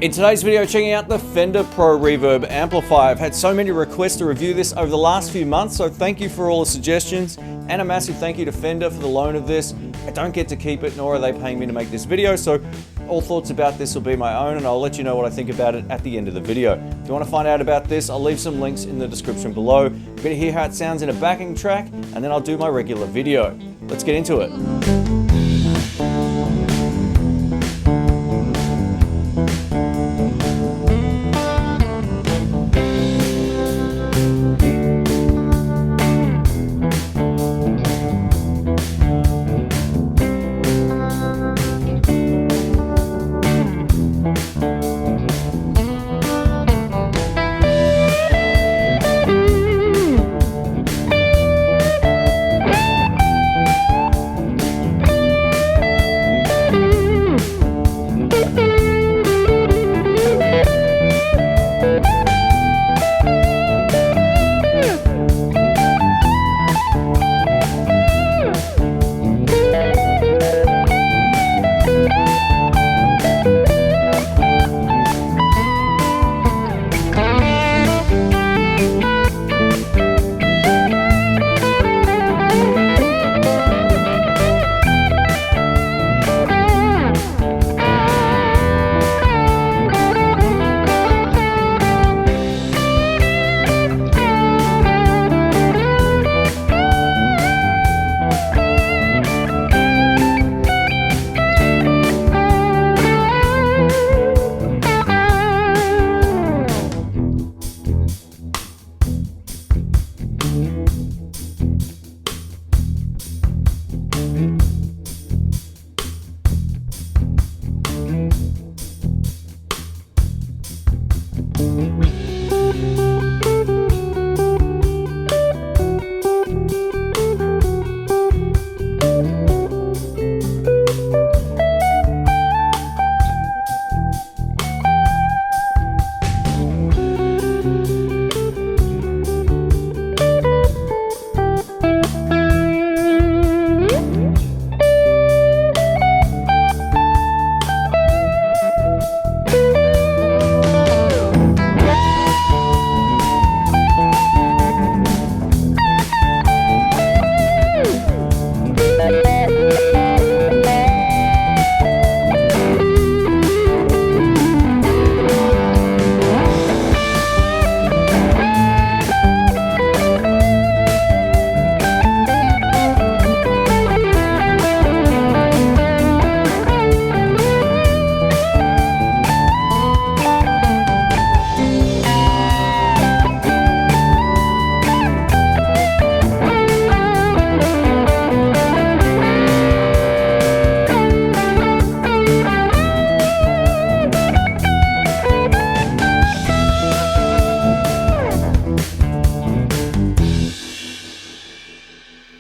In today's video, checking out the Fender Pro Reverb amplifier. I've had so many requests to review this over the last few months, so thank you for all the suggestions, and a massive thank you to Fender for the loan of this. I don't get to keep it, nor are they paying me to make this video, so all thoughts about this will be my own, and I'll let you know what I think about it at the end of the video. If you want to find out about this, I'll leave some links in the description below. You're going to hear how it sounds in a backing track, and then I'll do my regular video. Let's get into it.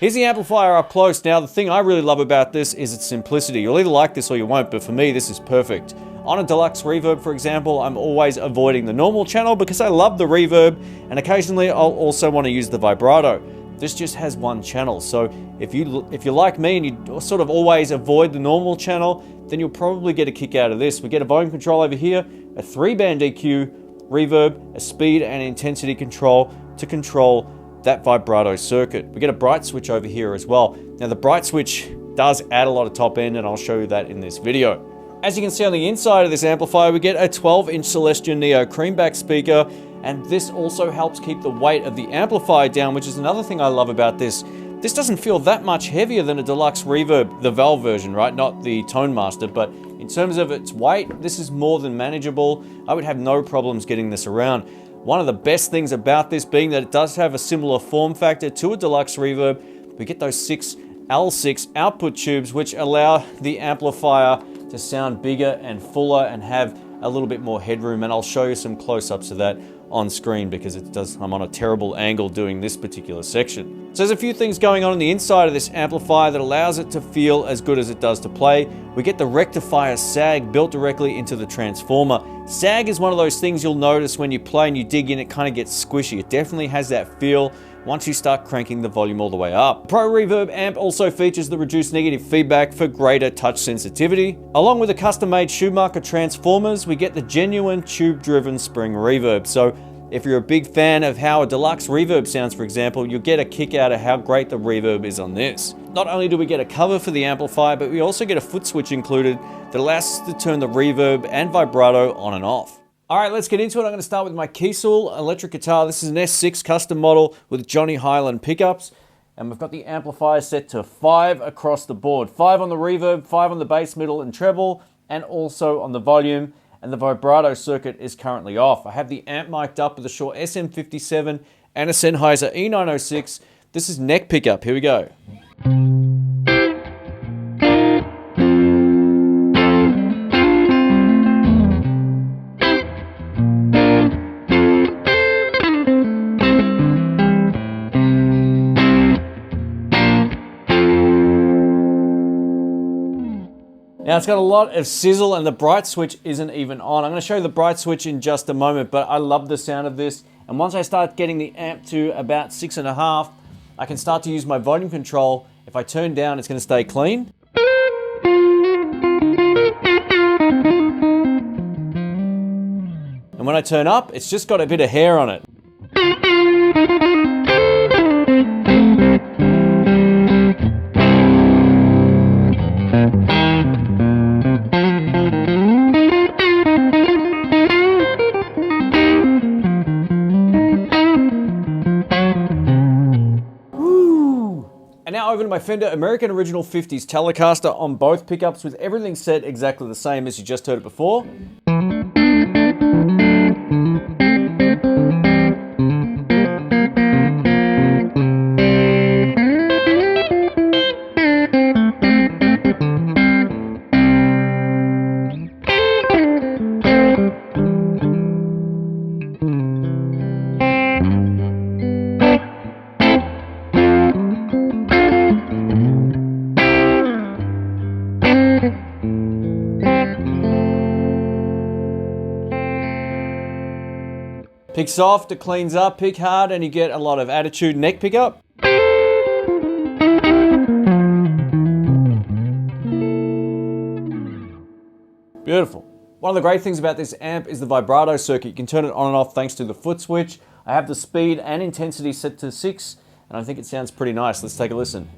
Here's the amplifier up close. Now, the thing I really love about this is its simplicity. You'll either like this or you won't, but for me, this is perfect. On a Deluxe Reverb, for example, I'm always avoiding the normal channel because I love the reverb, and occasionally I'll also want to use the vibrato. This just has one channel, so if you're like me and you sort of always avoid the normal channel, then you'll probably get a kick out of this. We get a volume control over here, a 3-band EQ, reverb, a speed and intensity control to control that vibrato circuit. We get a bright switch over here as well. Now, the bright switch does add a lot of top end, and I'll show you that in this video. As you can see on the inside of this amplifier, we get a 12-inch Celestion Neo creamback speaker, and this also helps keep the weight of the amplifier down, which is another thing I love about this. This doesn't feel that much heavier than a Deluxe Reverb, the valve version, right? Not the Tone Master, but in terms of its weight, this is more than manageable. I would have no problems getting this around. One of the best things about this being that it does have a similar form factor to a Deluxe Reverb. We get those 6 L6 output tubes, which allow the amplifier to sound bigger and fuller and have a little bit more headroom, and I'll show you some close-ups of that on screen because I'm on a terrible angle doing this particular section. So there's a few things going on the inside of this amplifier that allows it to feel as good as it does to play. We get the rectifier sag built directly into the transformer. Sag is one of those things you'll notice when you play and you dig in, it kind of gets squishy. It definitely has that feel once you start cranking the volume all the way up. Pro Reverb amp also features the reduced negative feedback for greater touch sensitivity. Along with the custom-made Schumacher transformers, we get the genuine tube-driven spring reverb. So if you're a big fan of how a Deluxe Reverb sounds, for example, you'll get a kick out of how great the reverb is on this. Not only do we get a cover for the amplifier, but we also get a foot switch included that allows us to turn the reverb and vibrato on and off. All right, let's get into it. I'm going to start with my Kiesel electric guitar. This is an S6 custom model with Johnny Highland pickups. And we've got the amplifier set to 5 across the board. 5 on the reverb, 5 on the bass, middle, and treble, and also on the volume. And the vibrato circuit is currently off. I have the amp mic'd up with a Shure SM57 and a Sennheiser E906. This is neck pickup. Here we go. Now it's got a lot of sizzle and the bright switch isn't even on. I'm going to show you the bright switch in just a moment, but I love the sound of this. And once I start getting the amp to about 6.5, I can start to use my volume control. If I turn down, it's going to stay clean. And when I turn up, it's just got a bit of hair on it. And now over to my Fender American Original 50s Telecaster on both pickups with everything set exactly the same as you just heard it before. Pick soft, it cleans up, pick hard, and you get a lot of attitude neck pickup. Beautiful. One of the great things about this amp is the vibrato circuit. You can turn it on and off thanks to the foot switch. I have the speed and intensity set to 6, and I think it sounds pretty nice. Let's take a listen.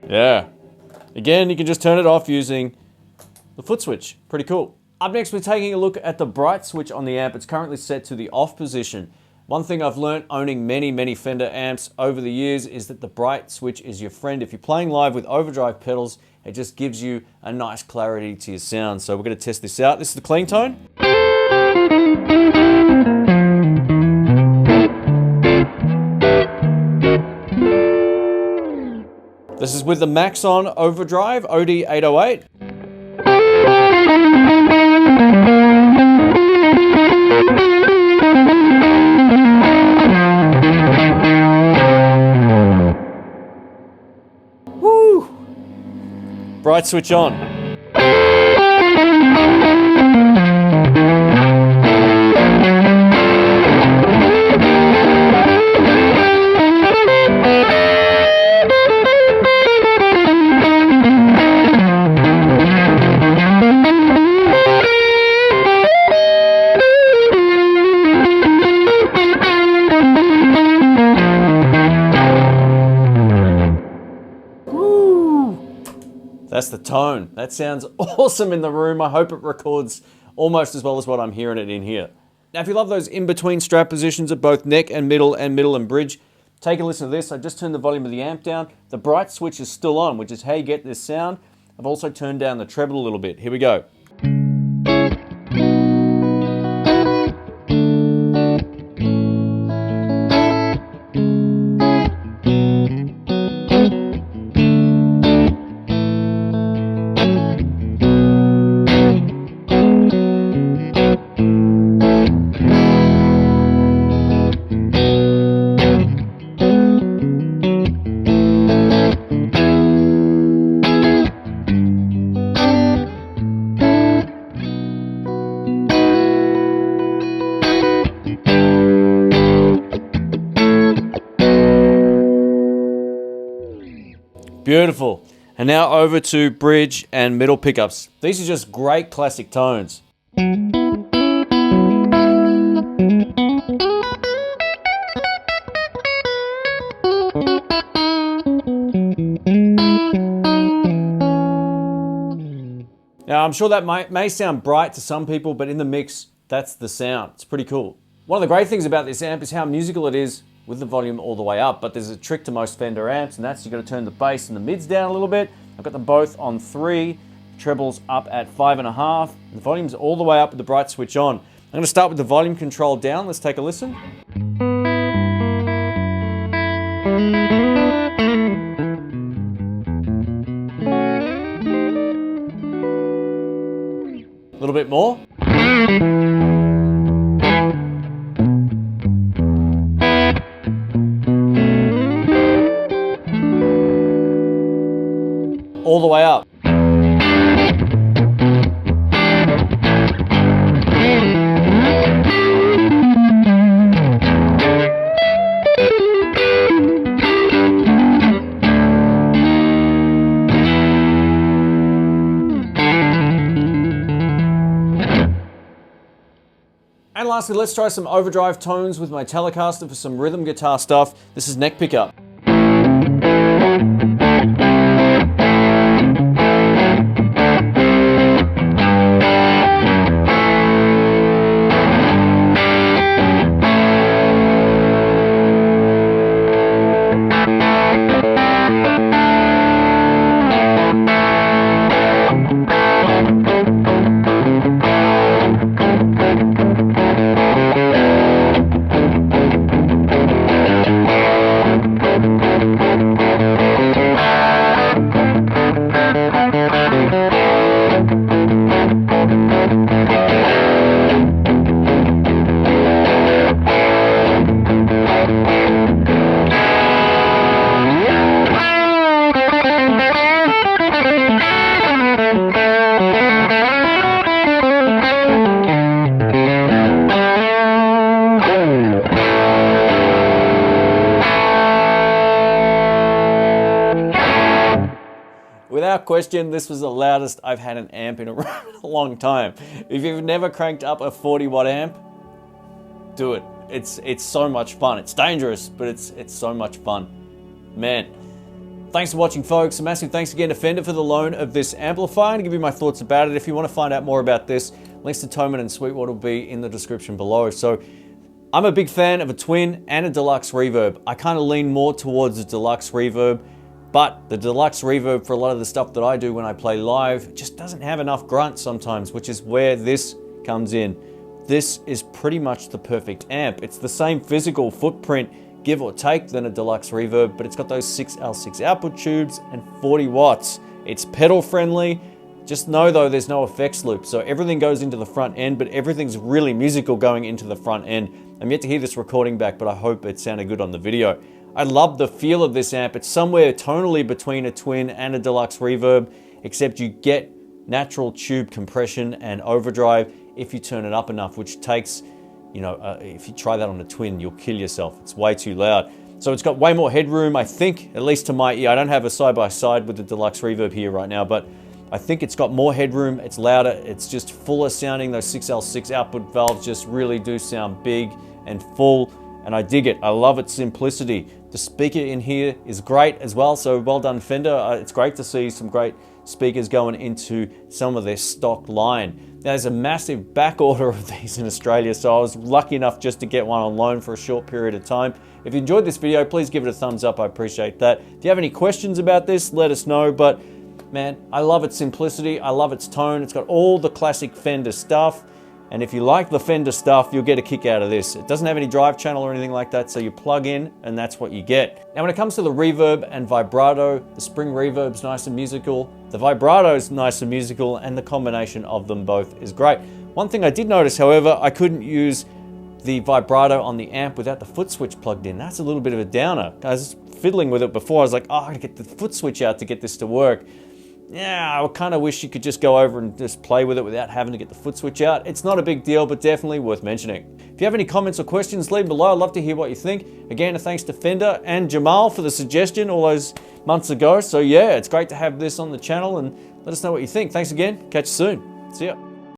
Yeah. Again, you can just turn it off using the foot switch. Pretty cool. Up next, we're taking a look at the bright switch on the amp. It's currently set to the off position. One thing I've learned owning many Fender amps over the years is that the bright switch is your friend. If you're playing live with overdrive pedals, it just gives you a nice clarity to your sound. So we're going to test this out. This is the clean tone. This is with the Maxon Overdrive OD808. Woo! Bright switch on. That's the tone. That sounds awesome in the room. I hope it records almost as well as what I'm hearing it in here. Now, if you love those in-between strap positions of both neck and middle and bridge, take a listen to this. I just turned the volume of the amp down. The bright switch is still on, which is how you get this sound. I've also turned down the treble a little bit. Here we go. Beautiful. And now over to bridge and middle pickups. These are just great classic tones. Now, I'm sure that may sound bright to some people, but in the mix, that's the sound. It's pretty cool. One of the great things about this amp is how musical it is with the volume all the way up, but there's a trick to most Fender amps, and that's you got to turn the bass and the mids down a little bit. I've got them both on 3, trebles up at 5.5, and the volume's all the way up with the bright switch on. I'm going to start with the volume control down. Let's take a listen. A little bit more. All the way up. And lastly, let's try some overdrive tones with my Telecaster for some rhythm guitar stuff. This is neck pickup. Without question, this was the loudest I've had an amp in a long time. If you've never cranked up a 40 watt amp, do it. It's so much fun. It's dangerous, but it's so much fun. Man, thanks for watching, folks. A massive thanks again to Fender for the loan of this amplifier, and to give you my thoughts about it. If you want to find out more about this, links to Thomann and Sweetwater will be in the description below. So I'm a big fan of a twin and a deluxe reverb. I kind of lean more towards the deluxe reverb, but the Deluxe Reverb, for a lot of the stuff that I do when I play live, just doesn't have enough grunt sometimes, which is where this comes in. This is pretty much the perfect amp. It's the same physical footprint, give or take, than a Deluxe Reverb, but it's got those 6L6 output tubes and 40 watts. It's pedal friendly. Just know though, there's no effects loop, so everything goes into the front end, but everything's really musical going into the front end. I'm yet to hear this recording back, but I hope it sounded good on the video. I love the feel of this amp. It's somewhere tonally between a twin and a Deluxe Reverb, except you get natural tube compression and overdrive if you turn it up enough, which takes, you know, if you try that on a twin, you'll kill yourself. It's way too loud. So it's got way more headroom, I think, at least to my ear. I don't have a side-by-side with the Deluxe Reverb here right now, but I think it's got more headroom, it's louder, it's just fuller sounding. Those 6L6 output valves just really do sound big and full, and I dig it. I love its simplicity. The speaker in here is great as well, so well done, Fender. It's great to see some great speakers going into some of their stock line. Now, there's a massive back order of these in Australia, so I was lucky enough just to get one on loan for a short period of time. If you enjoyed this video, please give it a thumbs up. I appreciate that. If you have any questions about this, let us know. But man, I love its simplicity. I love its tone. It's got all the classic Fender stuff. And if you like the Fender stuff, you'll get a kick out of this. It doesn't have any drive channel or anything like that, so you plug in and that's what you get. Now when it comes to the reverb and vibrato, the spring reverb's nice and musical, the vibrato's nice and musical, and the combination of them both is great. One thing I did notice, however, I couldn't use the vibrato on the amp without the foot switch plugged in. That's a little bit of a downer. I was fiddling with it before. I was like, oh, I gotta get the foot switch out to get this to work. yeah, I kind of wish you could just go over and just play with it without having to get the foot switch out. It's not a big deal, but definitely worth mentioning. If you have any comments or questions, leave them below. I'd love to hear what you think. Again, thanks to Fender and Jamal for the suggestion all those months ago. So yeah, it's great to have this on the channel, and let us know what you think. Thanks again. Catch you soon. See ya.